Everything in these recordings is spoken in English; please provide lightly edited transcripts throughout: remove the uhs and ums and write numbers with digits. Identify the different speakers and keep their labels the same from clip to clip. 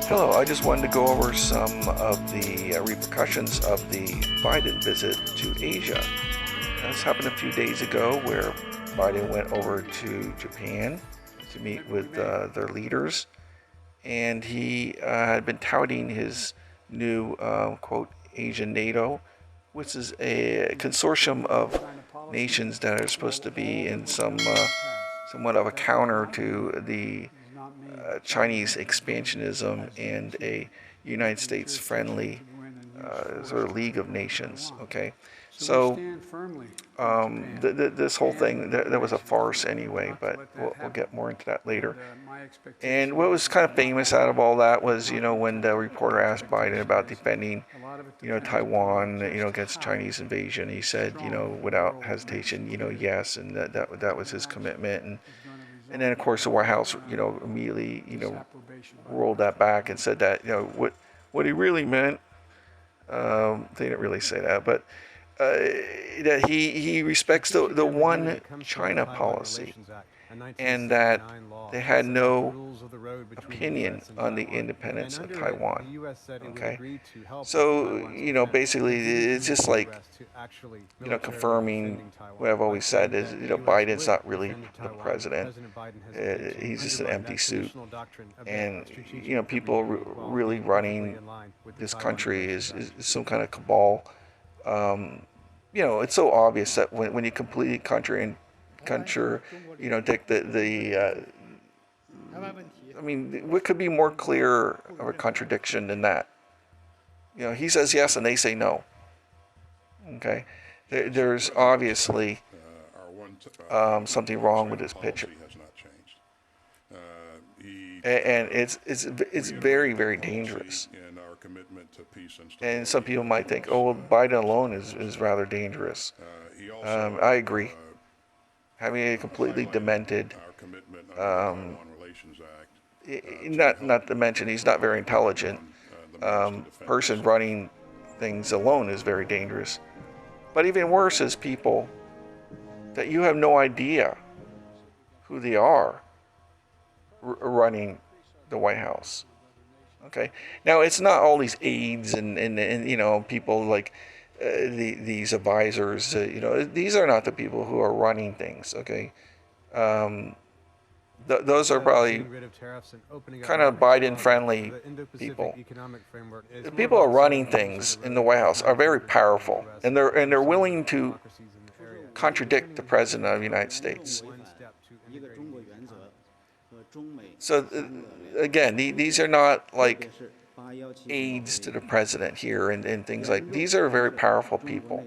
Speaker 1: Hello, I just wanted to go over some of the repercussions of the Biden visit to Asia. This happened a few days ago where Biden went over to Japan to meet with their leaders, and he had been touting his new, quote, Asian NATO, which is a consortium of nations that are supposed to be in somewhat of a counter to the Chinese expansionism and a United States friendly sort of League of Nations. Okay, so this whole thing that was a farce anyway, but we'll get more into that later. And what was kind of famous out of all that was, when the reporter asked Biden about defending, Taiwan, against Chinese invasion, he said, without hesitation, yes, and that was his commitment. And then, of course, the White House, immediately, rolled that back and said that, what he really meant, they didn't really say that, but that he respects the one China policy, and that they had no opinion on the independence of Taiwan. Okay, so basically it's just like confirming what I've always said is Biden's not really the president. He's just an empty suit, and people really running this country is some kind of cabal. It's so obvious that when you completely country, I mean, what could be more clear of a contradiction than that? He says yes and they say no. Okay, there's obviously something wrong with this picture, and it's very, very dangerous. And some people might think, oh, well, Biden alone is rather dangerous. I agree. Having a completely demented, not to mention he's not very intelligent, person running things alone is very dangerous. But even worse is people that you have no idea who they are running the White House. Okay, now it's not all these aides and people like these advisors. These are not the people who are running things. Okay, those are probably kind of Biden-friendly people. The people who are running things in the White House are very powerful, and they're willing to contradict the President of the United States. So again, these are not like aides to the president here and things like. These are very powerful people.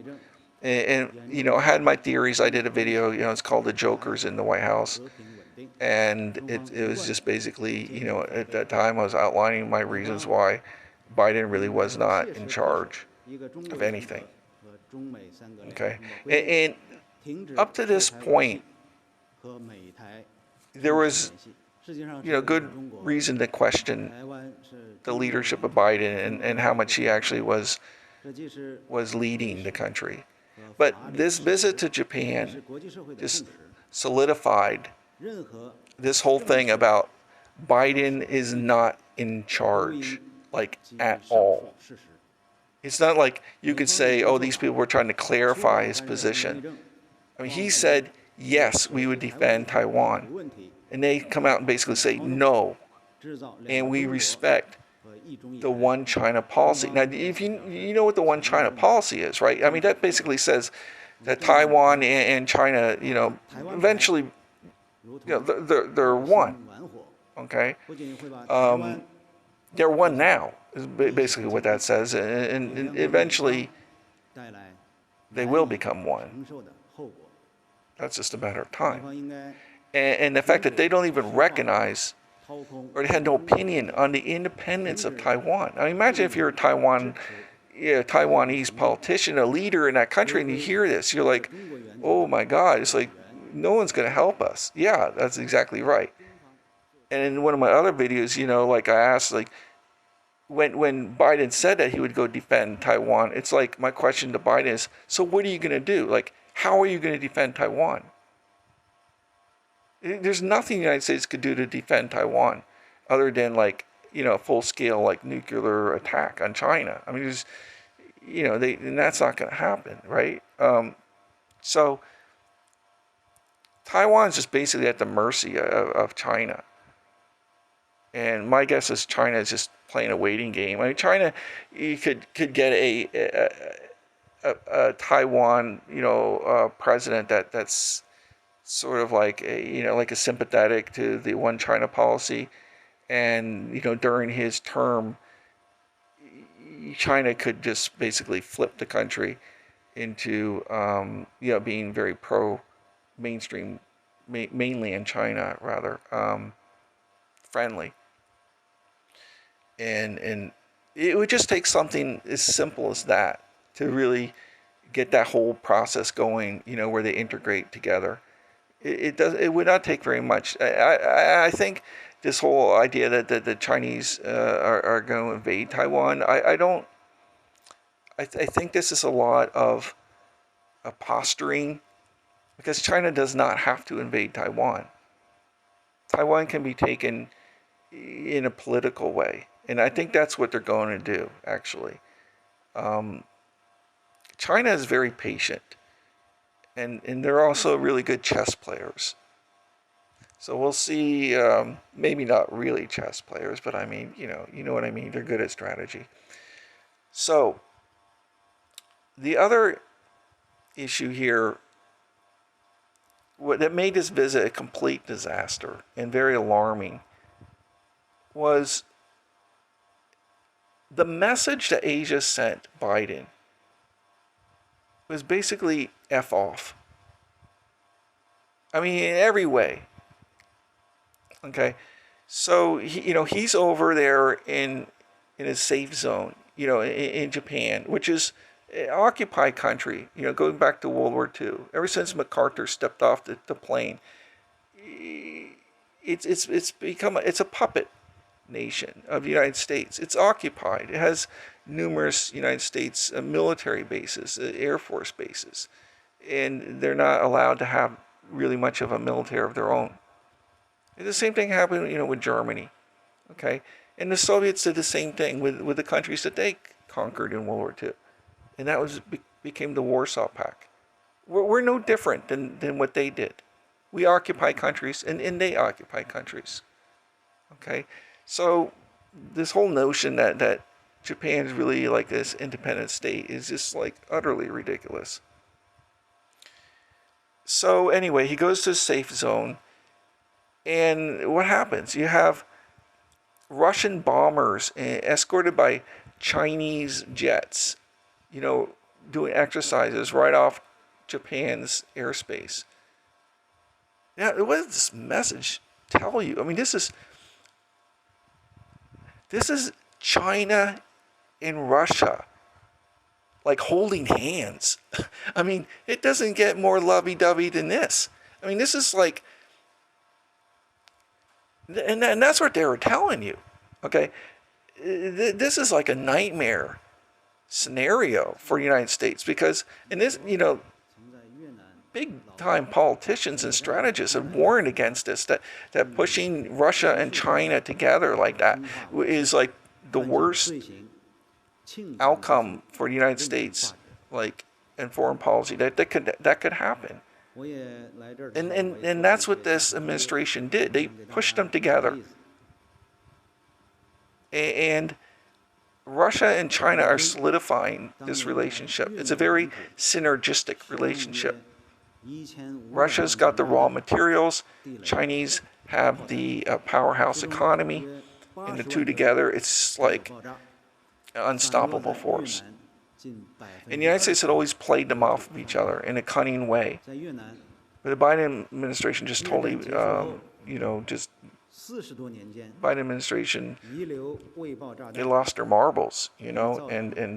Speaker 1: And I had my theories. I did a video. It's called "The Jokers in the White House," and it was just basically, at that time I was outlining my reasons why Biden really was not in charge of anything. Okay, and up to this point, there was good reason to question the leadership of Biden and how much he actually was leading the country. But this visit to Japan just solidified this whole thing about Biden is not in charge, like, at all. It's not like you could say, oh, these people were trying to clarify his position. I mean, he said, yes, we would defend Taiwan. And they come out and basically say no, and we respect the one China policy. Now, if you know what the one China policy is, right? I mean, that basically says that Taiwan and China, eventually, they're one. Okay, they're one now. Is basically what that says, and eventually they will become one. That's just a matter of time. And the fact that they don't even recognize or they had no opinion on the independence of Taiwan. Now imagine if you're a Taiwanese politician, a leader in that country, and you hear this, you're like, oh my God, it's like, no one's going to help us. Yeah, that's exactly right. And in one of my other videos, like I asked, like, when Biden said that he would go defend Taiwan, it's like my question to Biden is, so what are you going to do? Like, how are you going to defend Taiwan? There's nothing the United States could do to defend Taiwan other than, like, a full-scale like nuclear attack on China. I mean, and that's not going to happen, right? So Taiwan's just basically at the mercy of China. And my guess is China is just playing a waiting game. I mean, China, you could get a Taiwan, president that's sort of like like a sympathetic to the one China policy, and during his term, China could just basically flip the country into being very pro mainstream, mainly in China rather, friendly. And it would just take something as simple as that to really get that whole process going, where they integrate together. It would not take very much. I think this whole idea that the Chinese are going to invade Taiwan, I think this is a lot of posturing, because China does not have to invade Taiwan. Taiwan can be taken in a political way. And I think that's what they're going to do, actually. China is very patient. And they're also really good chess players. So we'll see, maybe not really chess players, but I mean, you know what I mean. They're good at strategy. So the other issue here, that made this visit a complete disaster and very alarming, was the message that Asia sent Biden was basically F off. I mean, in every way. Okay, so he's over there in a safe zone, in Japan, which is an occupied country. Going back to World War II, ever since MacArthur stepped off the plane, it's become it's a puppet nation of the United States. It's occupied. It has numerous United States military bases, Air Force bases, and they're not allowed to have really much of a military of their own. And the same thing happened, with Germany, okay? And the Soviets did the same thing with the countries that they conquered in World War II, and that became the Warsaw Pact. We're no different than what they did. We occupy countries, and they occupy countries, okay? So this whole notion that Japan is really like this independent state is just like utterly ridiculous. So anyway, he goes to a safe zone, and what happens? You have Russian bombers escorted by Chinese jets, doing exercises right off Japan's airspace. Now, what does this message tell you? I mean, this is China and Russia, like, holding hands. I mean, it doesn't get more lovey-dovey than this. I mean, this is like, and that's what they were telling you, okay? This is like a nightmare scenario for the United States, because in this, big-time politicians and strategists have warned against this, that pushing Russia and China together like that is like the worst outcome for the United States, like, in foreign policy, that could happen. And that's what this administration did. They pushed them together. And Russia and China are solidifying this relationship. It's a very synergistic relationship. Russia's got the raw materials. Chinese have the powerhouse economy. And the two together, it's like an unstoppable force. And the United States had always played them off of each other in a cunning way. But the Biden administration just totally, Biden administration, they lost their marbles, and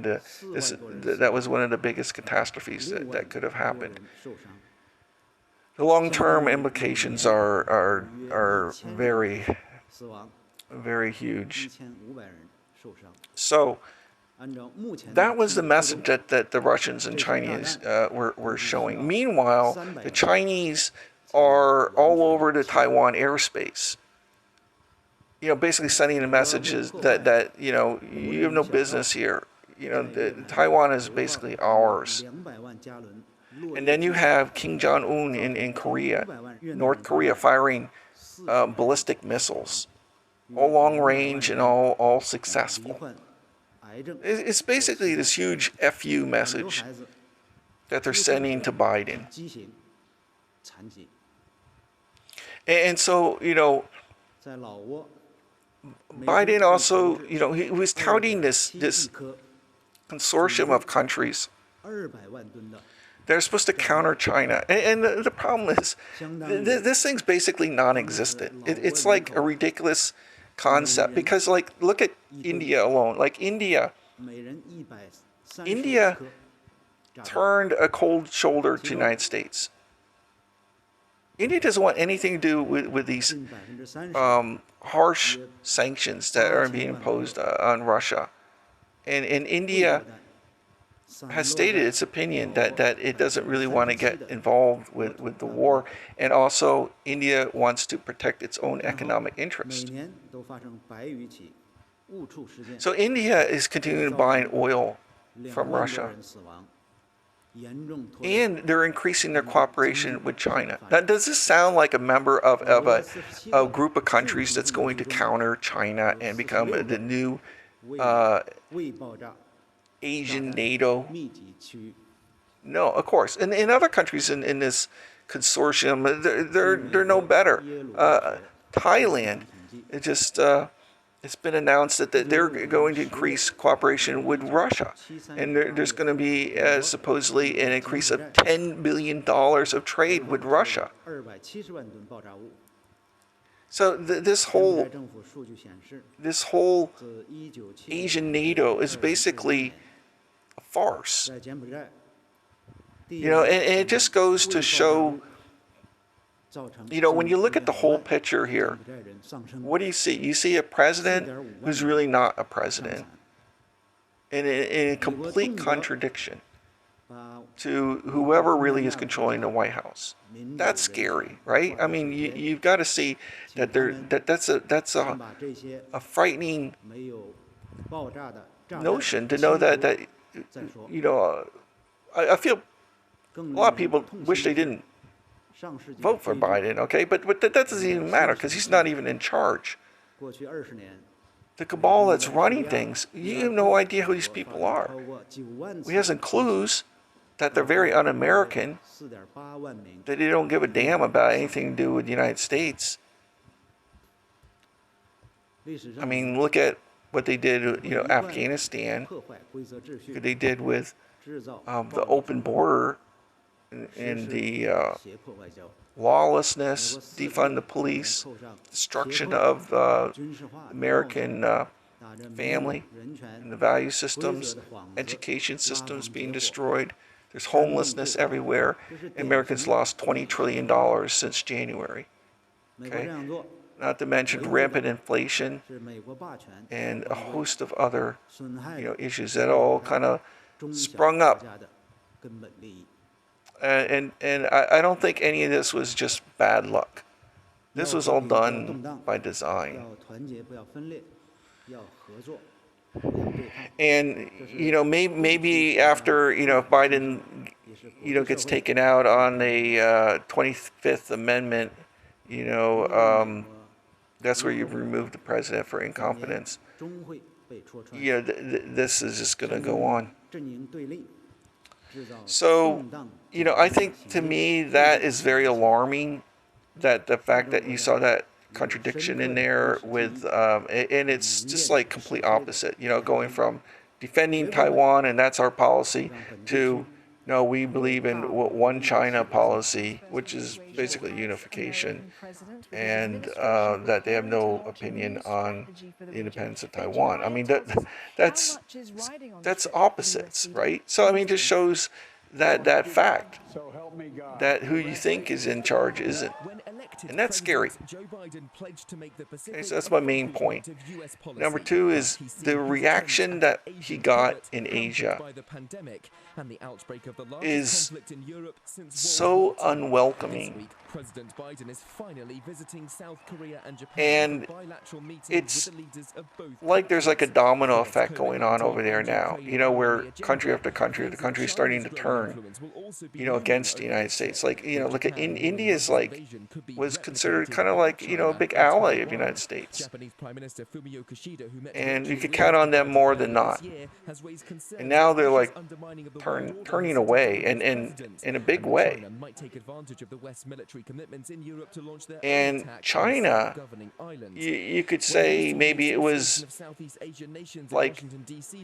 Speaker 1: that was one of the biggest catastrophes that could have happened. The long-term implications are very, very huge. So that was the message that the Russians and Chinese were showing. Meanwhile, the Chinese are all over the Taiwan airspace. basically sending a message that you have no business here. Taiwan is basically ours. And then you have Kim Jong-un in Korea, North Korea firing ballistic missiles, all long range and all successful. It's basically this huge FU message that they're sending to Biden. And so, Biden also, he was touting this consortium of countries that are supposed to counter China. And the problem is, this thing's basically non-existent. It's like a ridiculous concept because, like, look at India alone. Like, India turned a cold shoulder to the United States. India doesn't want anything to do with these harsh sanctions that are being imposed on Russia. And India has stated its opinion that it doesn't really want to get involved with the war. And also, India wants to protect its own economic interests. So India is continuing to buy oil from Russia. And they're increasing their cooperation with China. Now, does this sound like a member of a group of countries that's going to counter China and become the new Asian NATO? No, of course. And in other countries in this consortium, they're no better. Thailand, it's been announced that they're going to increase cooperation with Russia. And there's going to be supposedly an increase of $10 billion of trade with Russia. So this whole Asian NATO is basically a farce. And it just goes to show, when you look at the whole picture here, what do you see? You see a president who's really not a president, in a complete contradiction to whoever really is controlling the White House. That's scary, right? I mean, you've got to see that that's a frightening notion to know that I feel a lot of people wish they didn't vote for Biden, okay? But that doesn't even matter because he's not even in charge. The cabal that's running things, you have no idea who these people are. We have some clues that they're very un-American, that they don't give a damn about anything to do with the United States. I mean, look at what they did, Afghanistan, what they did with the open border and the lawlessness, defund the police, destruction of American family and the value systems, education systems being destroyed. There's homelessness everywhere. Americans lost $20 trillion since January. Okay? Not to mention rampant inflation and a host of other issues that all kind of sprung up. And I don't think any of this was just bad luck. This was all done by design. And maybe after if Biden gets taken out on the 25th Amendment, that's where you remove the president for incompetence. This is just going to go on. So, I think to me that is very alarming, that the fact that you saw that contradiction in there with, and it's just like complete opposite, going from defending Taiwan and that's our policy to, no, we believe in one China policy, which is basically unification, and that they have no opinion on the independence of Taiwan. I mean, that's opposites, right? So, I mean, just shows that fact that who you think is in charge isn't. And that's scary. Okay, so that's my main point. Number two is the reaction that he got in Asia is so unwelcoming. And it's like there's like a domino effect going on over there now, where country after country, the country is starting to turn, against the United States. Like, look at India is like, was considered kind of like, a big ally of the United States. And you could count on them more than not. And now they're like turning away, and in a big way. And China, you could say maybe it was like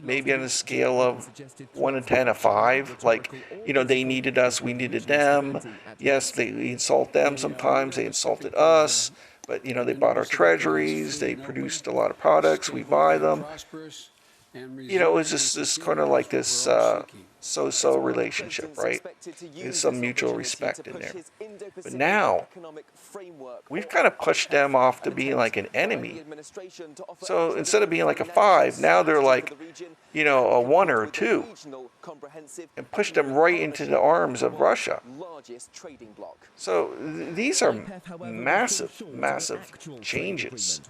Speaker 1: maybe on a scale of 1 to 10, a 5. Like, they needed us, we needed them. Yes, we insult them sometimes, they insulted us. But, they bought our treasuries, they produced a lot of products, we buy them. It was just this kind of like this so-so relationship, right? There's some mutual respect in there. But now, we've kind of pushed them off to being like an enemy. So instead of being like a 5, now they're like, a 1 or a 2. And pushed them right into the arms of Russia. So these are massive, massive changes.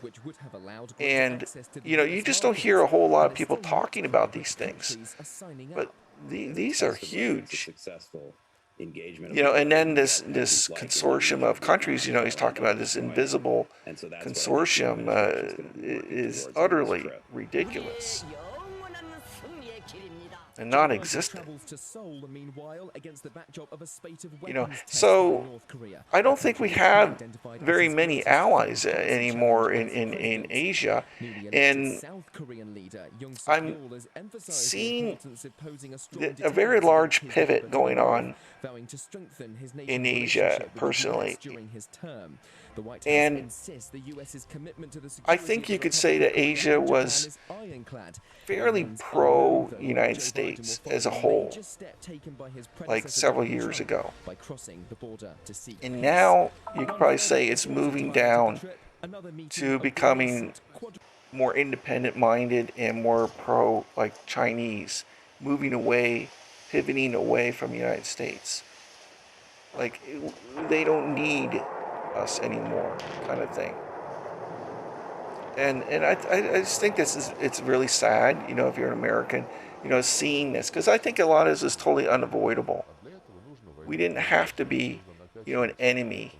Speaker 1: And, you just don't hear a whole lot of people talking about these things. But these are huge. And then this consortium of countries, he's talking about this invisible consortium is utterly ridiculous and non-existent. So I don't think we have very many allies anymore in Asia, and I'm seeing a very large pivot going on in Asia, personally. And I think you could say that Asia was fairly pro-United States as a whole, like several years ago. And now you could probably say it's moving down to becoming more independent-minded and more like Chinese, pivoting away from the United States. Like, they don't need us anymore, kind of thing. And I just think it's really sad, if you're an American, seeing this, because I think a lot of this is totally unavoidable. We didn't have to be, an enemy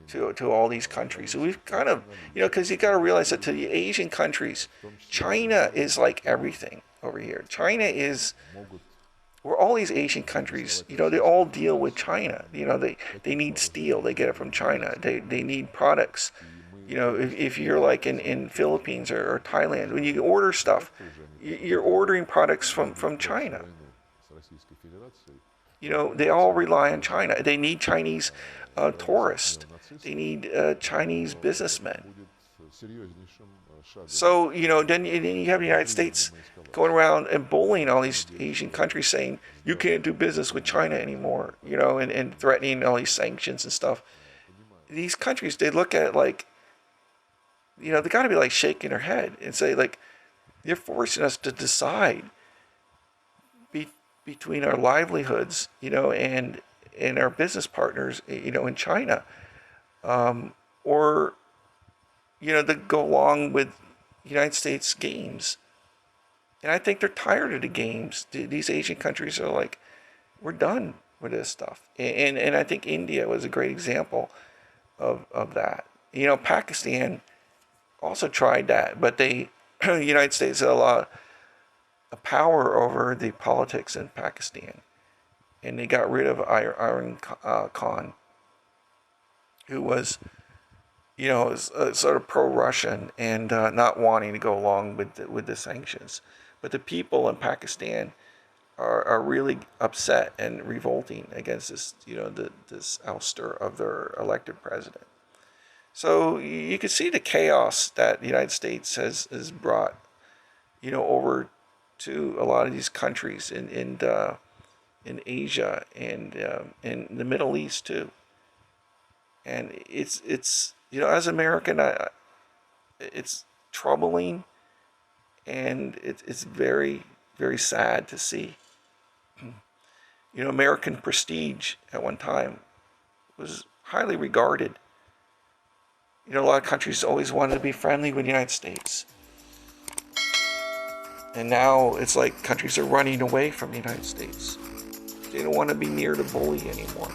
Speaker 1: to all these countries. So we've kind of, because you got to realize that to the Asian countries, China is like everything over here. China is, where all these Asian countries, they all deal with China. They need steel, they get it from China. They need products. If you're like in Philippines or Thailand, when you order stuff, you're ordering products from China. They all rely on China. They need Chinese tourists. They need Chinese businessmen. So, then you have the United States going around and bullying all these Asian countries, saying, you can't do business with China anymore, and threatening all these sanctions and stuff. These countries, they look at it like, they got to be like shaking their head and say, like, you're forcing us to decide between our livelihoods, and our business partners, in China, or, to go along with United States games. And I think they're tired of the games. These Asian countries are like, we're done with this stuff. And I think India was a great example of that. Pakistan also tried that, but the United States had a lot of power over the politics in Pakistan. And they got rid of Imran Khan, who was, sort of pro-Russian and not wanting to go along with the sanctions. But the people in Pakistan are really upset and revolting against this, this ouster of their elected president. So you can see the chaos that the United States has brought, over to a lot of these countries in Asia and in the Middle East too. And it's as an American, it's troubling, and it's very, very sad to see. American prestige at one time was highly regarded. A lot of countries always wanted to be friendly with the United States. And now it's like countries are running away from the United States. They don't want to be near the bully anymore.